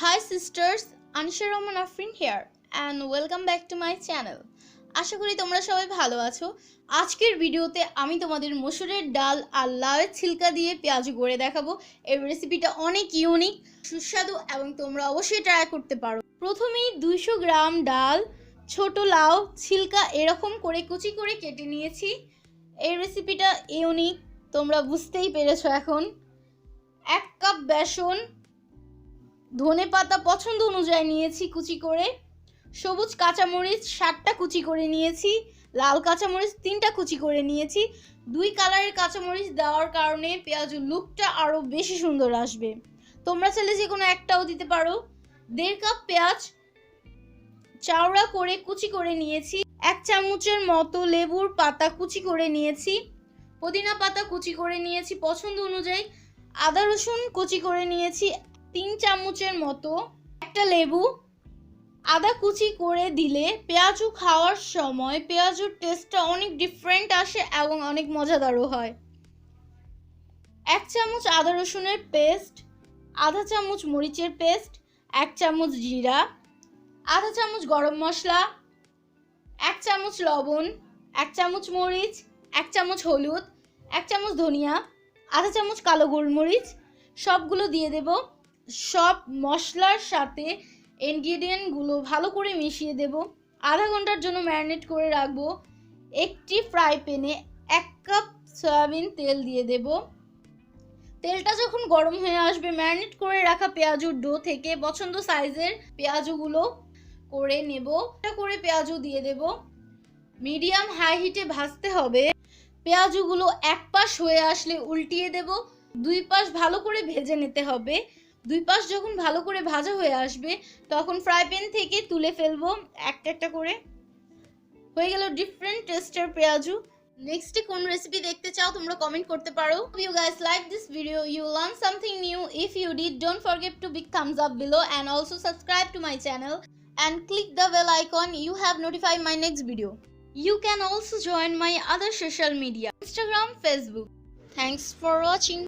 Hi sisters, Anisha Rahman Afrin here and welcome back to my channel. আশা করি তোমরা সবাই ভালো আছো। আজকের ভিডিওতে আমি তোমাদের মসুরের ডাল আর লাউয়ের ছিলকা দিয়ে পেঁয়াজ গড়ে দেখাবো। এই রেসিপিটা অনেক ইউনিক, সুস্বাদু এবং তোমরা অবশ্যই ট্রাই করতে পারো। প্রথমেই 200 গ্রাম ডাল, ছোট লাউ ছিলকা এরকম করে কুচি করে কেটে নিয়েছি। এই রেসিপিটা ইউনিক, তোমরা বুঝতেই পেরেছো এখন। 1 কাপ বেসন, ধনে পাতা পছন্দ অনুযায়ী নিয়েছি কুচি করে, সবুজ কাঁচামরিচ 7টা কুচি করে নিয়েছি, লাল কাঁচামরিচ 3টা কুচি করে নিয়েছি। 2 কালারের কাঁচামরিচ দেওয়ার কারণে পেঁয়াজের লুকটা আরও বেশি সুন্দর আসবে। তোমরা চাইলে যে কোনো একটাও দিতে পারো। 1.5 কাপ পেঁয়াজ চাওড়া করে কুচি করে নিয়েছি। 1 চামচের মতো লেবুর পাতা কুচি করে নিয়েছি, পুদিনা পাতা কুচি করে নিয়েছি পছন্দ অনুযায়ী। আদা রসুন কুচি করে নিয়েছি 3 চামচের মতো। একটা লেবু। আদা কুচি করে দিলে পেঁয়াজু খাওয়ার সময় পেঁয়াজুর টেস্টটা অনেক ডিফারেন্ট আসে এবং অনেক মজাদারও হয়। 1 চামচ আদা রসুনের পেস্ট, আধা চামচ মরিচের পেস্ট, 1 চামচ জিরা, আধা চামচ গরম মশলা, 1 চামচ লবণ, 1 চামচ মরিচ, 1 চামচ হলুদ, 1 চামচ ধনিয়া, আধা চামচ কালো গোলমরিচ সবগুলো দিয়ে দেব। সব মশলার সাথে ইনগ্রেডিয়েন্টগুলো ভালো করে মিশিয়ে দেব। আধা ঘন্টার জন্য ম্যারিনেট করে রাখবো। একটি ফ্রাই প্যানে 1 কাপ সয়াবিন তেল দিয়ে দেব। তেলটা যখন গরম হয়ে আসবে ম্যারিনেট করে রাখা পেঁয়াজুর ডো থেকে পছন্দ সাইজের পেঁয়াজগুলো করে নেব। এটা করে পেঁয়াজু দিয়ে দেব। মিডিয়াম হাই হিটে ভাজতে হবে। পেঁয়াজগুলো এক পাশ হয়ে আসলে উল্টিয়ে দেব। 2 পাশ ভালো করে ভেজে নিতে হবে। 2 পাশ যখন ভালো করে ভাজা হয়ে আসবে তখন ফ্রাই প্যান থেকে তুলে ফেলবো একটা একটা করে। হয়ে গেল ডিফারেন্ট টেস্টের পেঁয়াজু। নেক্সট কোন রেসিপি দেখতে চাও তোমরা কমেন্ট করতে পারো। If you guys like this video, you learn something new. If you did, don't forget to big thumbs up below and also subscribe to my channel and click the bell icon. You have notified my next video. You can also join my other social media, Instagram, Facebook. Thanks for watching.